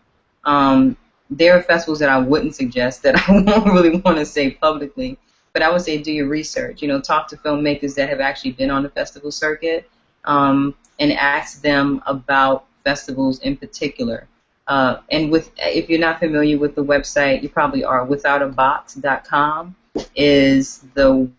Speaker 11: There are festivals that I wouldn't suggest that I won't really want to say publicly, but I would say do your research. You know, talk to filmmakers that have actually been on the festival circuit, and ask them about festivals in particular. And if you're not familiar with the website, you probably are. Withoutabox.com is the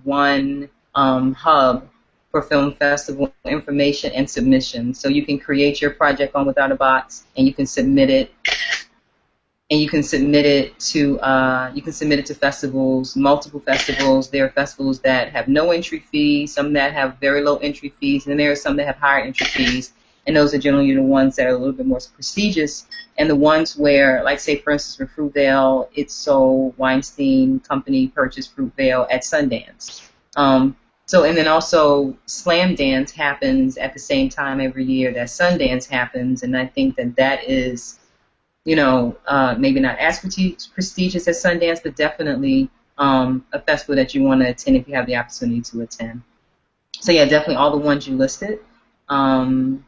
Speaker 11: one hub for film festival information and submission. So you can create your project on Without a Box, and you can submit it. And you can submit it to festivals, multiple festivals. There are festivals that have no entry fees, some that have very low entry fees, and there are some that have higher entry fees. And those are generally the ones that are a little bit more prestigious, and the ones where, like, say, for instance, for Fruitvale, it's so Weinstein Company purchased Fruitvale at Sundance. And then also Slam Dance happens at the same time every year that Sundance happens, and I think that is, you know, maybe not as prestigious as Sundance, but definitely a festival that you want to attend if you have the opportunity to attend. So yeah, definitely all the ones you listed. And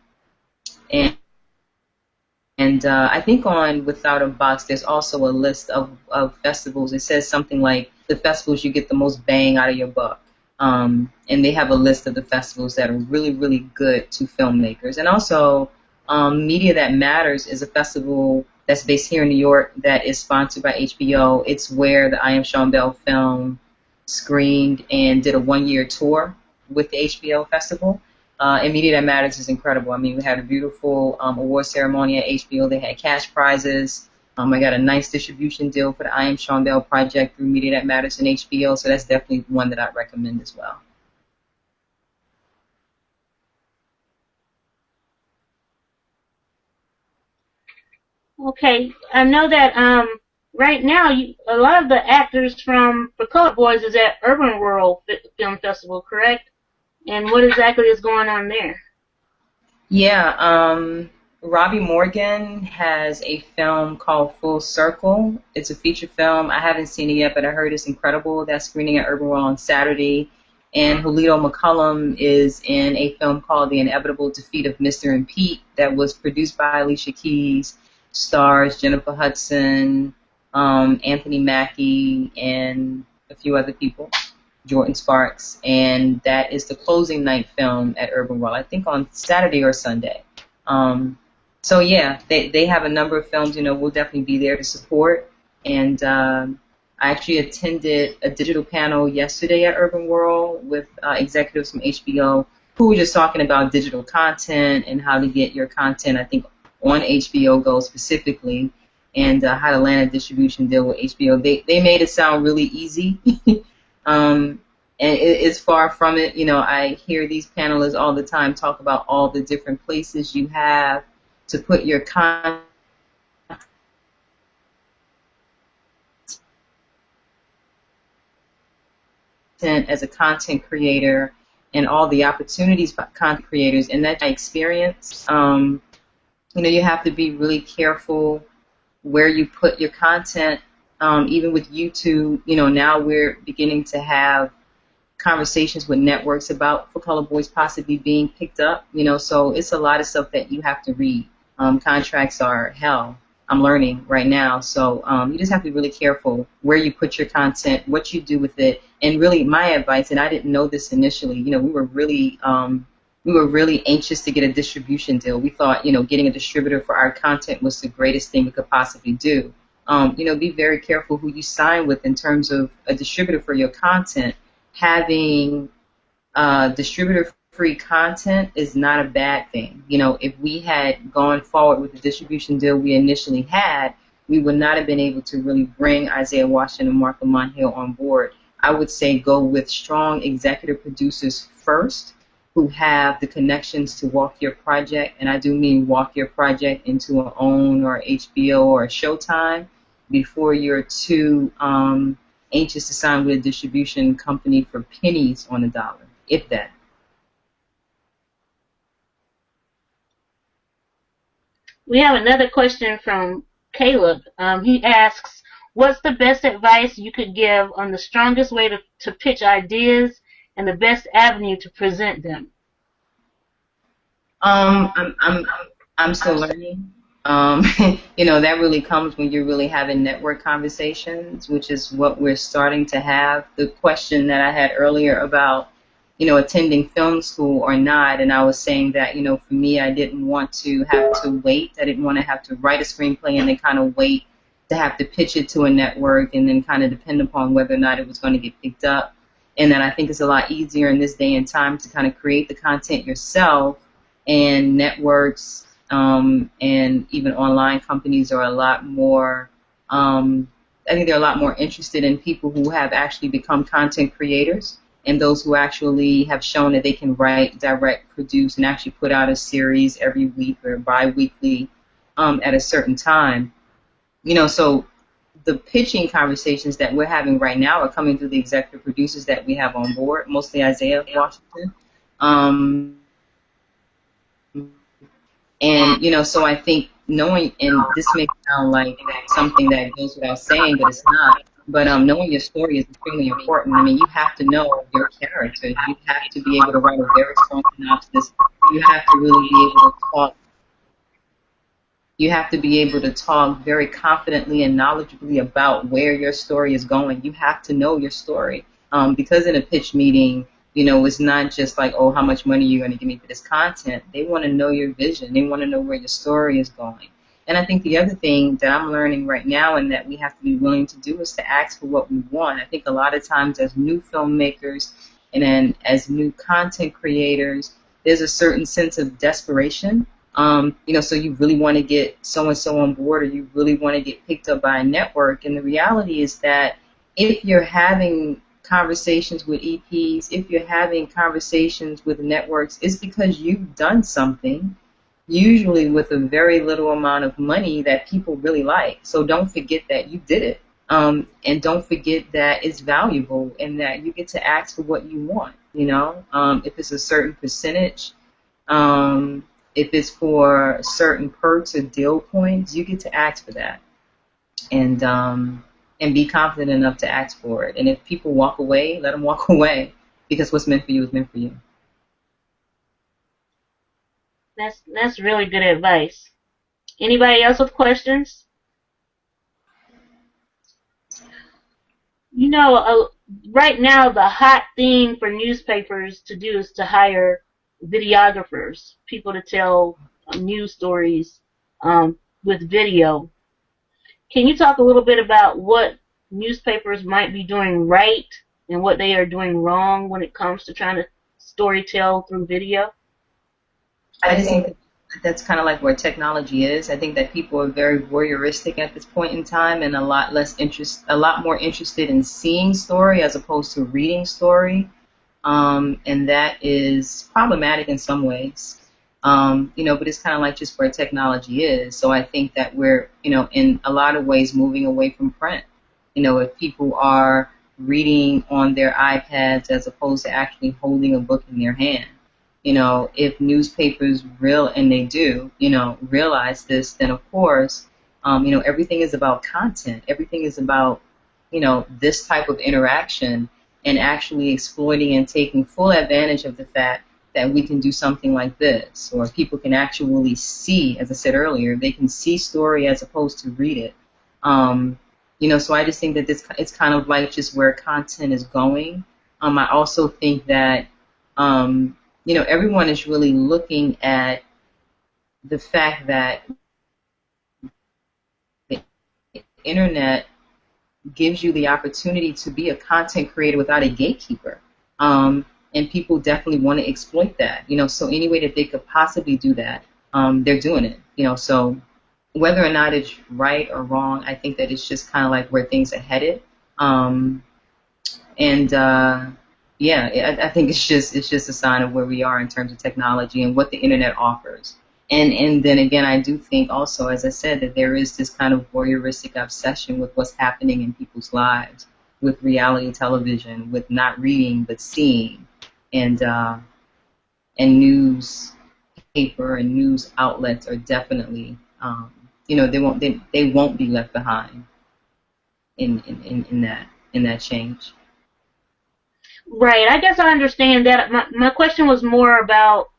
Speaker 11: I think on Without a Box, there's also a list of festivals. It says something like the festivals you get the most bang out of your buck. And they have a list of the festivals that are really, really good to filmmakers. And also, Media That Matters is a festival that's based here in New York that is sponsored by HBO. It's where the I Am Sean Bell film screened and did a one-year tour with the HBO festival. And Media That Matters is incredible. I mean, we had a beautiful award ceremony at HBO. They had cash prizes. I got a nice distribution deal for the I Am Sean Bell project through Media That Matters and HBO, so that's definitely one that I'd recommend as well.
Speaker 10: Okay, I know that right now a lot of the actors for Color Boys is at Urban World Film Festival, correct? And what exactly is going on there?
Speaker 11: Yeah, Robbie Morgan has a film called Full Circle. It's a feature film. I haven't seen it yet, but I heard it's incredible. That's screening at Urban World on Saturday. And Julito McCullum is in a film called The Inevitable Defeat of Mr. and Pete that was produced by Alicia Keys, stars Jennifer Hudson, Anthony Mackie, and a few other people, Jordan Sparks. And that is the closing night film at Urban World, I think on Saturday or Sunday. So yeah, they have a number of films. You know, we'll definitely be there to support. And I actually attended a digital panel yesterday at Urban World with executives from HBO who were just talking about digital content and how to get your content, I think, on HBO Go specifically, and how to land a distribution deal with HBO. They made it sound really easy. And it's far from it. You know, I hear these panelists all the time talk about all the different places you have to put your content as a content creator and all the opportunities for content creators and that experience. You know, you have to be really careful where you put your content. Even with YouTube, you know, now we're beginning to have conversations with networks about For Color Boys possibly being picked up, you know, so it's a lot of stuff that you have to read. Contracts are hell. I'm learning right now. So you just have to be really careful where you put your content, what you do with it, and really my advice. And I didn't know this initially. You know, we were really anxious to get a distribution deal. We thought, you know, getting a distributor for our content was the greatest thing we could possibly do. You know, be very careful who you sign with in terms of a distributor for your content. Having distributor-free content is not a bad thing. You know, if we had gone forward with the distribution deal we initially had, we would not have been able to really bring Isaiah Washington and Mark Lamont Hill on board. I would say go with strong executive producers first who have the connections to walk your project, and I do mean walk your project into an OWN or HBO or a Showtime before you're too anxious to sign with a distribution company for pennies on the dollar, if that.
Speaker 10: We have another question from Caleb. He asks, what's the best advice you could give on the strongest way to pitch ideas and the best avenue to present them?
Speaker 11: I'm still learning. You know, that really comes when you're really having network conversations, which is what we're starting to have. The question that I had earlier about, you know, attending film school or not, and I was saying that, you know, for me, I didn't want to have to wait. I didn't want to have to write a screenplay and then kind of wait to have to pitch it to a network and then kind of depend upon whether or not it was going to get picked up. And then I think it's a lot easier in this day and time to kind of create the content yourself, and networks and even online companies are a lot more, I think they're a lot more interested in people who have actually become content creators and those who actually have shown that they can write, direct, produce, and actually put out a series every week or bi-weekly at a certain time. You know, so the pitching conversations that we're having right now are coming through the executive producers that we have on board, mostly Isaiah Washington. And, you know, so I think knowing, and this may sound like something that goes without saying, but it's not, but knowing your story is extremely important. I mean, you have to know your character. You have to be able to write a very strong synopsis. You have to really be able to talk. You have to be able to talk very confidently and knowledgeably about where your story is going. You have to know your story. Because in a pitch meeting, you know, it's not just like, oh, how much money are you going to give me for this content? They want to know your vision. They want to know where your story is going. And I think the other thing that I'm learning right now and that we have to be willing to do is to ask for what we want. I think a lot of times as new filmmakers and then as new content creators, there's a certain sense of desperation. You know, so you really want to get so-and-so on board, or you really want to get picked up by a network. And the reality is that if you're having conversations with EPs, if you're having conversations with networks, it's because you've done something, usually with a very little amount of money that people really like. So don't forget that you did it. And don't forget that it's valuable and that you get to ask for what you want, you know. If it's a certain percentage, if it's for certain perks or deal points, you get to ask for that. And be confident enough to ask for it. And if people walk away, let them walk away, because what's meant for you is meant for you.
Speaker 10: That's really good advice. Anybody else with questions? You know, right now the hot thing for newspapers to do is to hire videographers, people to tell news stories with video. Can you talk a little bit about what newspapers might be doing right and what they are doing wrong when it comes to trying to storytell through video?
Speaker 11: I just think that's kind of like where technology is. I think that people are very voyeuristic at this point in time and a lot more interested in seeing story as opposed to reading story. And that is problematic in some ways. You know, but it's kind of like just where technology is. So I think that we're, you know, in a lot of ways moving away from print. You know, if people are reading on their iPads as opposed to actually holding a book in their hand. You know, if newspapers and they do, you know, realize this, then of course, you know, everything is about content. Everything is about, you know, this type of interaction and actually exploiting and taking full advantage of the fact that we can do something like this, or people can actually see, as I said earlier, they can see story as opposed to read it. So I just think that it's kind of like just where content is going. I also think that, everyone is really looking at the fact that the internet gives you the opportunity to be a content creator without a gatekeeper. And people definitely want to exploit that. So any way that they could possibly do that, they're doing it. So whether or not it's right or wrong, I think that it's just kind of like where things are headed. I think it's just a sign of where we are in terms of technology and what the internet offers. And then again, I do think also, as I said, that there is this kind of voyeuristic obsession with what's happening in people's lives, with reality television, with not reading but seeing, and news paper and news outlets are definitely, they won't be left behind in that change.
Speaker 10: Right. I guess I understand that. My question was more about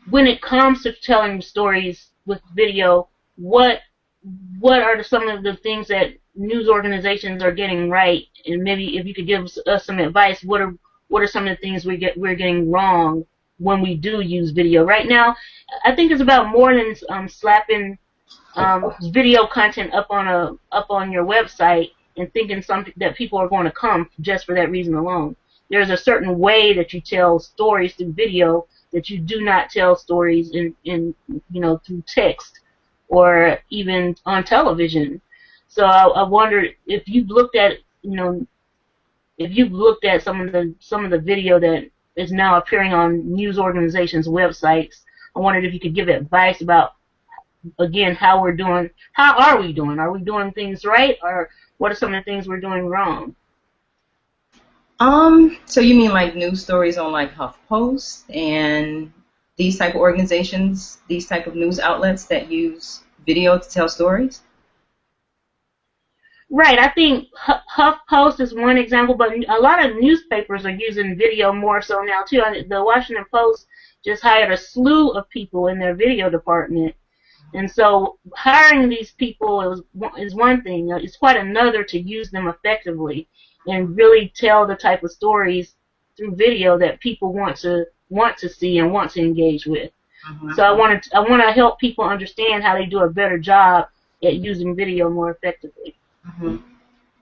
Speaker 10: when it comes to telling stories with video, what are some of the things that news organizations are getting right, and maybe if you could give us some advice, what are some of the things we're getting wrong when we do use video right now? I think it's about more than slapping video content up on your website and thinking something that people are going to come just for that reason alone. There's a certain way that you tell stories through video that you do not tell stories in through text or even on television. So I wondered if you've looked at some of the video that is now appearing on news organizations' websites. I wondered if you could give advice about, again, how are we doing? Are we doing things right, or what are some of the things we're doing wrong?
Speaker 11: So you mean like news stories on like HuffPost and these type of organizations, these type of news outlets that use video to tell stories?
Speaker 10: Right. I think HuffPost is one example, but a lot of newspapers are using video more so now too. The Washington Post just hired a slew of people in their video department. And so hiring these people is one thing. It's quite another to use them effectively and really tell the type of stories through video that people want to see and want to engage with. Mm-hmm. So I want to help people understand how they do a better job at using video more effectively.
Speaker 11: Mm-hmm.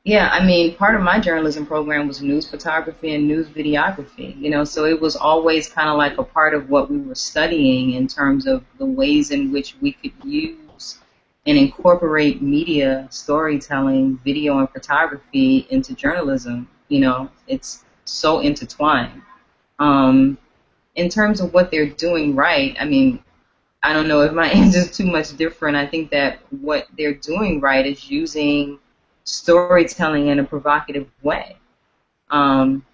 Speaker 11: Yeah, I mean, part of my journalism program was news photography and news videography, so it was always kind of like a part of what we were studying in terms of the ways in which we could use and incorporate media, storytelling, video, and photography into journalism. It's so intertwined. In terms of what they're doing right, I mean, I don't know if my answer is too much different. I think that what they're doing right is using storytelling in a provocative way,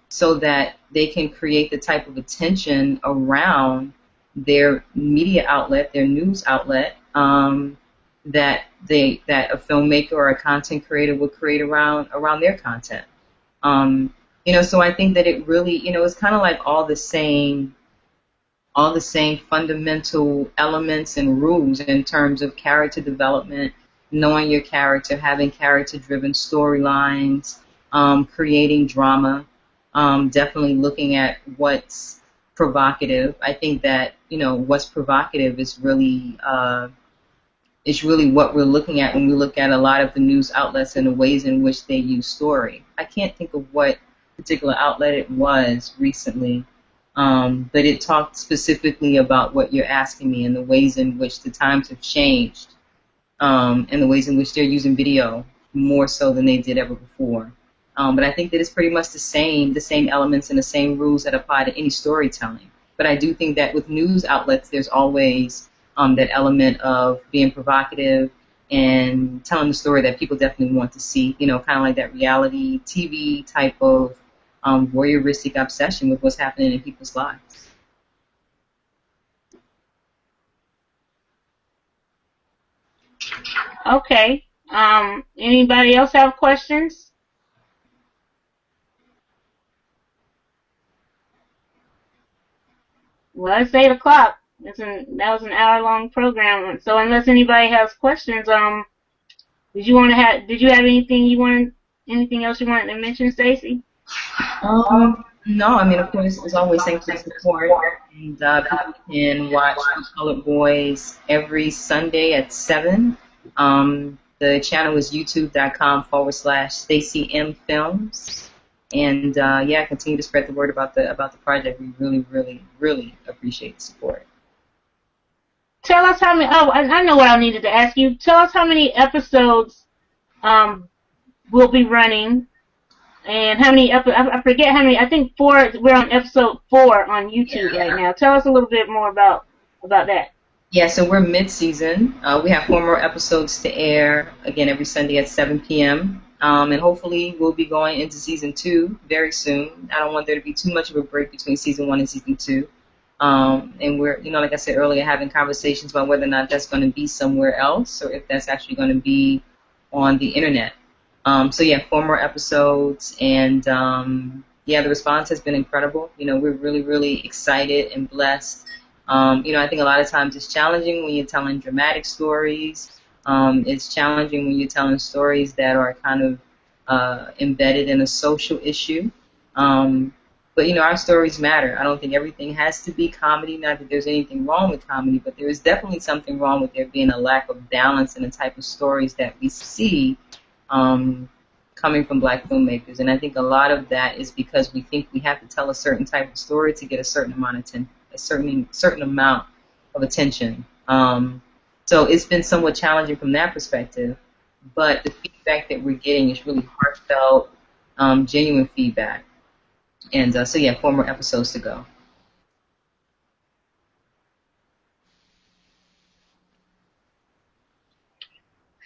Speaker 11: so that they can create the type of attention around their media outlet, their news outlet, that a filmmaker or a content creator would create around their content. So I think that it really, it's kind of like all the same fundamental elements and rules in terms of character development, knowing your character, having character-driven storylines, creating drama, definitely looking at what's provocative. I think that, what's provocative is really what we're looking at when we look at a lot of the news outlets and the ways in which they use story. I can't think of what particular outlet it was recently, but it talked specifically about what you're asking me and the ways in which the times have changed. And the ways in which they're using video more so than they did ever before. But I think that it's pretty much the same elements and the same rules that apply to any storytelling. But I do think that with news outlets, there's always that element of being provocative and telling the story that people definitely want to see, kind of like that reality TV type of voyeuristic obsession with what's happening in people's lives.
Speaker 10: Okay. Anybody else have questions? Well, it's 8 o'clock. That was an hour-long program. So unless anybody has questions, did you have anything else you wanted to mention, Stacey?
Speaker 11: No, I mean, of course, as always, thanks for the support. And people can watch Colored Boys every Sunday at 7. The channel is youtube.com/Stacey M Films. And continue to spread the word about the project. We really, really, really appreciate the support.
Speaker 10: Tell us how many. Oh, I know what I needed to ask you. Tell us how many episodes will be running, and how many. I forget how many. I think 4. We're on episode 4 on YouTube right now. Tell us a little bit more about that.
Speaker 11: Yeah, so we're mid-season. We have 4 more episodes to air again every Sunday at 7 p.m. And hopefully we'll be going into season 2 very soon. I don't want there to be too much of a break between season 1 and season 2. And we're, like I said earlier, having conversations about whether or not that's going to be somewhere else or if that's actually going to be on the internet. 4 more episodes, and the response has been incredible. We're really, really excited and blessed. I think a lot of times it's challenging when you're telling dramatic stories. It's challenging when you're telling stories that are kind of embedded in a social issue. But our stories matter. I don't think everything has to be comedy. Not that there's anything wrong with comedy, but there is definitely something wrong with there being a lack of balance in the type of stories that we see coming from Black filmmakers. And I think a lot of that is because we think we have to tell a certain type of story to get a certain amount of attention. So it's been somewhat challenging from that perspective. But the feedback that we're getting is really heartfelt, genuine feedback. And 4 more episodes to go.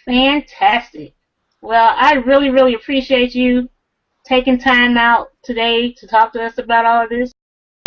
Speaker 10: Fantastic. Well, I really, really appreciate you taking time out today to talk to us about all of this.